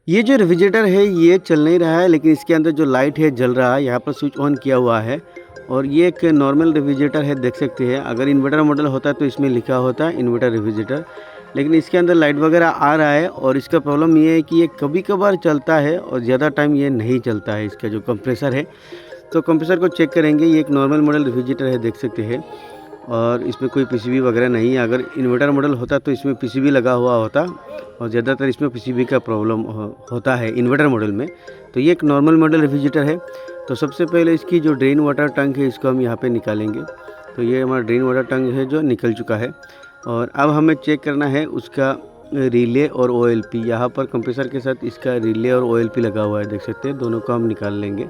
ये जो रेफ्रिजरेटर है ये चल नहीं रहा है, लेकिन इसके अंदर जो लाइट है जल रहा है। यहाँ पर स्विच ऑन किया हुआ है और ये एक नॉर्मल रेफ्रिजरेटर है, देख सकते हैं। अगर इन्वर्टर मॉडल होता तो इसमें लिखा होता इन्वर्टर रेफ्रिजरेटर, लेकिन इसके अंदर लाइट वगैरह आ रहा है। और इसका प्रॉब्लम ये है कि ये कभी-कभार चलता है और ज़्यादा टाइम ये नहीं चलता है। इसका जो कंप्रेसर है, तो कंप्रेसर को चेक करेंगे। ये एक नॉर्मल मॉडल रेफ्रिजरेटर है, देख सकते हैं। और इसमें कोई पीसीबी वगैरह नहीं है। अगर इन्वर्टर मॉडल होता तो इसमें पीसीबी लगा हुआ होता और ज़्यादातर इसमें पीसीबी का प्रॉब्लम होता है इन्वर्टर मॉडल में। तो ये एक नॉर्मल मॉडल रेफ्रिजरेटर है। तो सबसे पहले इसकी जो ड्रेन वाटर टैंक है इसको हम यहाँ पे निकालेंगे। तो ये हमारा ड्रेन वाटर टैंक है जो निकल चुका है। और अब हमें चेक करना है उसका रिले और ओएलपी। यहाँ पर कंप्रेसर के साथ इसका रिले और ओएलपी लगा हुआ है, देख सकते हैं। दोनों को हम निकाल लेंगे।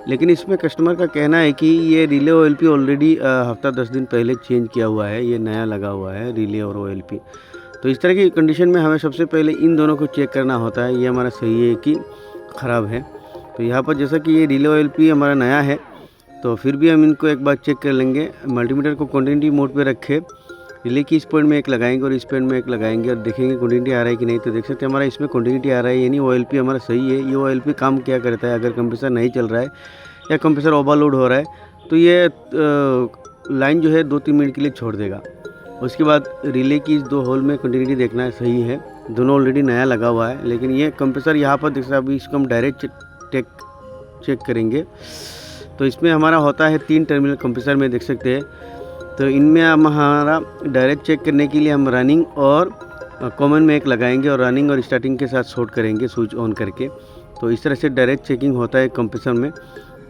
लेकिन इसमें कस्टमर का कहना है कि ये रिले ओएलपी ऑलरेडी हफ्ता 10 दिन पहले चेंज किया हुआ है, ये नया लगा हुआ है रिले और ओएलपी। तो इस तरह की कंडीशन में हमें सबसे पहले इन दोनों को चेक करना होता है, ये हमारा सही है कि ख़राब है। तो यहाँ पर जैसा कि ये रिले ओएलपी हमारा नया है, तो फिर भी हम इनको एक बार चेक कर लेंगे। मल्टीमीटर को कंटिन्यूटी मोड पे रखे, रिले की इस पॉइंट में एक लगाएंगे और इस पॉइंट में एक लगाएंगे और देखेंगे कंटिन्यूटी आ रहा है कि नहीं। तो देख सकते हैं हमारा इसमें कंटिन्यूटी आ रहा है, यानी ओएलपी हमारा सही है। ये ओएलपी काम क्या करता है, अगर कंप्रेसर नहीं चल रहा है या कंप्रेसर ओवरलोड हो रहा है तो ये लाइन जो है 2-3 मिनट के लिए छोड़ देगा। उसके बाद रिले की इस 2 होल में कंटिन्यूटी देखना है, सही है। दोनों ऑलरेडी नया लगा हुआ है, लेकिन ये कंप्रेसर यहाँ पर देख सकते हैं। अभी इसको हम डायरेक्ट चेक करेंगे। तो इसमें हमारा होता है 3 टर्मिनल कंप्रेसर में, देख सकते हैं। तो इनमें हम हमारा डायरेक्ट चेक करने के लिए हम रनिंग और कॉमन में एक लगाएंगे और रनिंग और स्टार्टिंग के साथ शॉर्ट करेंगे स्विच ऑन करके। तो इस तरह से डायरेक्ट चेकिंग होता है कंप्रेसर में।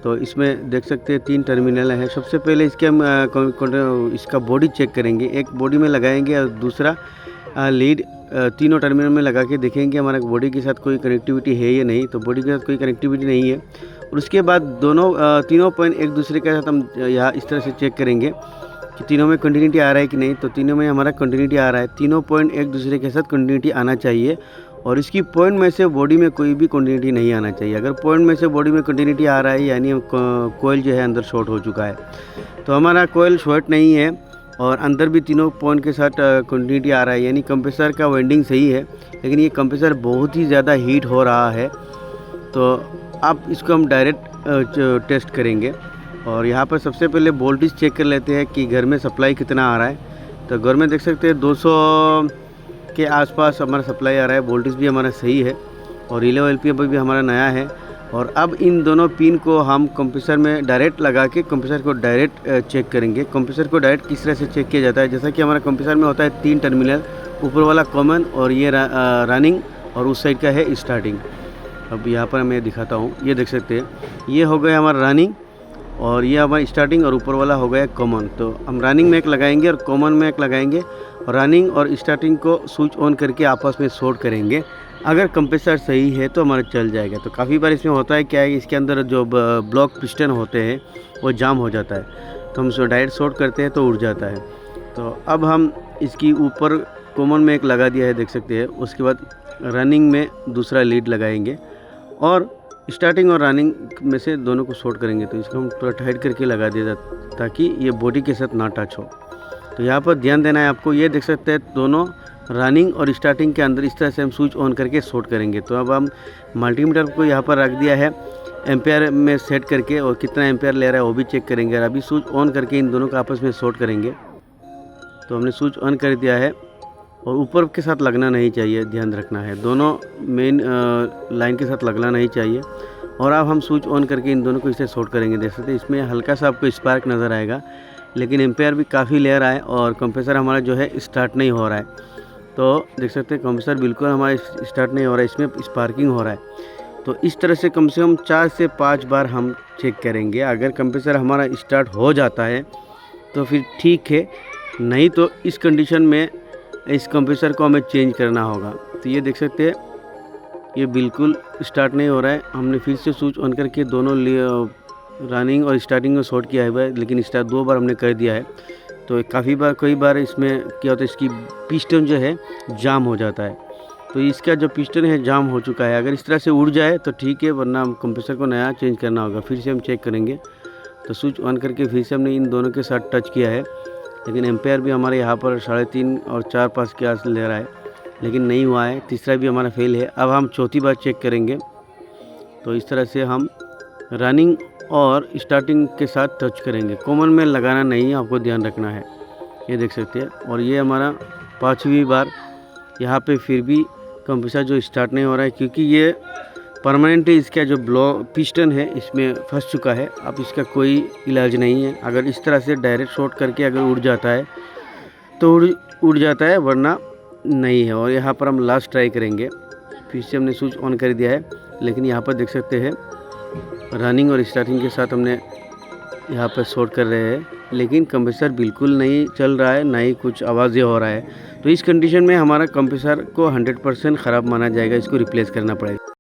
तो इसमें देख सकते हैं 3 टर्मिनल है। सबसे पहले इसके हम इसका बॉडी चेक करेंगे, एक बॉडी में लगाएंगे और दूसरा लीड तीनों टर्मिनल में लगा के देखेंगे हमारा बॉडी के साथ कोई कनेक्टिविटी है या नहीं। तो बॉडी के साथ कोई कनेक्टिविटी नहीं है। और उसके बाद तीनों पॉइंट एक दूसरे के साथ हम यहाँ इस तरह से चेक करेंगे कि तीनों में कंटिन्यूटी आ रहा है कि नहीं। तो तीनों में हमारा कंटिन्यूटी आ रहा है। तीनों पॉइंट एक दूसरे के साथ कंटिन्यूटी आना चाहिए और इसकी पॉइंट में से बॉडी में कोई भी कंटिन्यूटी नहीं आना चाहिए। अगर पॉइंट में से बॉडी में कंटिन्यूटी आ रहा है यानी कोयल जो है अंदर शॉर्ट हो चुका है। तो हमारा कोयल शॉर्ट नहीं है और अंदर भी तीनों पॉइंट के साथ कंटिन्यूटी आ रहा है, यानी कंप्रेसर का वाइंडिंग सही है। लेकिन ये कंप्रेसर बहुत ही ज़्यादा हीट हो रहा है। तो अब इसको हम डायरेक्ट टेस्ट करेंगे और यहाँ पर सबसे पहले वोल्टेज चेक कर लेते हैं कि घर में सप्लाई कितना आ रहा है। तो घर में देख सकते हैं 200 के आसपास हमारा सप्लाई आ रहा है। वोल्टेज भी हमारा सही है और रिले ओएलपी भी हमारा नया है। और अब इन दोनों पिन को हम कंप्रेसर में डायरेक्ट लगा के कंप्रेसर को डायरेक्ट चेक करेंगे। कंप्रेसर को डायरेक्ट किस तरह से चेक किया जाता है, जैसा कि हमारा कंप्रेसर में होता है 3 टर्मिनल, ऊपर वाला कॉमन और ये रनिंग और उस साइड का है स्टार्टिंग। अब यहाँ पर मैं दिखाता हूँ, ये देख सकते हैं ये हो गया हमारा रनिंग और ये हमारा स्टार्टिंग और ऊपर वाला हो गया कॉमन। तो हम रनिंग में एक लगाएंगे और कॉमन में एक लगाएंगे और रनिंग और स्टार्टिंग को स्विच ऑन करके आपस में शॉर्ट करेंगे। अगर कंप्रेसर सही है तो हमारा चल जाएगा। तो काफ़ी बार इसमें होता है क्या है, इसके अंदर जो ब्लॉक पिस्टन होते हैं वो जाम हो जाता है, तो हम डायरेक्ट शॉर्ट करते हैं तो उड़ जाता है। तो अब हम इसकी ऊपर कॉमन में एक लगा दिया है, देख सकते हैं। उसके बाद रनिंग में दूसरा लीड लगाएंगे और स्टार्टिंग और रनिंग में से दोनों को शॉर्ट करेंगे। तो इसको हम थोड़ा टाइट करके लगा दिया ताकि ये बॉडी के साथ ना टच हो। तो यहाँ पर ध्यान देना है आपको, ये देख सकते हैं दोनों रनिंग और स्टार्टिंग के अंदर इस तरह से हम स्विच ऑन करके शॉर्ट करेंगे। तो अब हम मल्टीमीटर को यहाँ पर रख दिया है एम्पेयर में सेट करके और कितना एम्पेयर ले रहा है वो भी चेक करेंगे। और अभी स्विच ऑन करके इन दोनों को आपस में शॉर्ट करेंगे। तो हमने स्विच ऑन कर दिया है और ऊपर के साथ लगना नहीं चाहिए, ध्यान रखना है, दोनों मेन लाइन के साथ लगना नहीं चाहिए। और अब हम स्विच ऑन करके इन दोनों को इसे शॉर्ट करेंगे। देख सकते हैं इसमें हल्का सा आपको स्पार्क नज़र आएगा, लेकिन एम्पेयर भी काफ़ी ले रहा है और कंप्रेसर हमारा जो है स्टार्ट नहीं हो रहा है। तो देख सकते हैं कंप्रेसर बिल्कुल हमारा स्टार्ट नहीं हो रहा है, इसमें स्पार्किंग हो रहा है। तो इस तरह से कम 4 से 5 बार हम चेक करेंगे। अगर कंप्रेसर हमारा स्टार्ट हो जाता है तो फिर ठीक है, नहीं तो इस कंडीशन में इस कंप्रेसर को हमें चेंज करना होगा। तो ये देख सकते हैं ये बिल्कुल स्टार्ट नहीं हो रहा है। हमने फिर से स्विच ऑन करके दोनों रनिंग और स्टार्टिंग में शॉर्ट किया है, लेकिन स्टार्ट 2 बार हमने कर दिया है। तो कई बार इसमें क्या होता है, इसकी पिस्टन जो है जाम हो जाता है। तो इसका जो पिस्टन है जाम हो चुका है। अगर इस तरह से उड़ जाए तो ठीक है, वरना हम कंप्रेसर को नया चेंज करना होगा। फिर से हम चेक करेंगे। तो स्विच ऑन करके फिर से हमने इन दोनों के साथ टच किया है, लेकिन एम्पेयर भी हमारे यहाँ पर 3.5 और 4-5 के आस ले रहा है। लेकिन नहीं हुआ है। तीसरा भी हमारा फेल है। अब हम चौथी बार चेक करेंगे। तो इस तरह से हम रनिंग और स्टार्टिंग के साथ टच करेंगे। कॉमन में लगाना नहीं है, आपको ध्यान रखना है। ये देख सकते हैं। और ये हमारा 5वीं बार। यहाँ पे फिर भी कंप्रेसर जो स्टार्ट नहीं हो रहा है, क्योंकि ये परमानेंटली इसका जो पिस्टन है इसमें फंस चुका है। अब इसका कोई इलाज नहीं है। अगर इस तरह से डायरेक्ट शॉर्ट करके अगर उड़ जाता है तो उड़ जाता है, वरना नहीं है। और यहाँ पर हम लास्ट ट्राई करेंगे। फिर से हमने स्विच ऑन कर दिया है, लेकिन यहाँ पर देख सकते हैं रनिंग और स्टार्टिंग के साथ हमने यहाँ पर शॉर्ट कर रहे हैं, लेकिन कंप्रेसर बिल्कुल नहीं चल रहा है, ना ही कुछ आवाज़ें हो रहा है। तो इस कंडीशन में हमारा कंप्रेसर को 100% ख़राब माना जाएगा, इसको रिप्लेस करना पड़ेगा।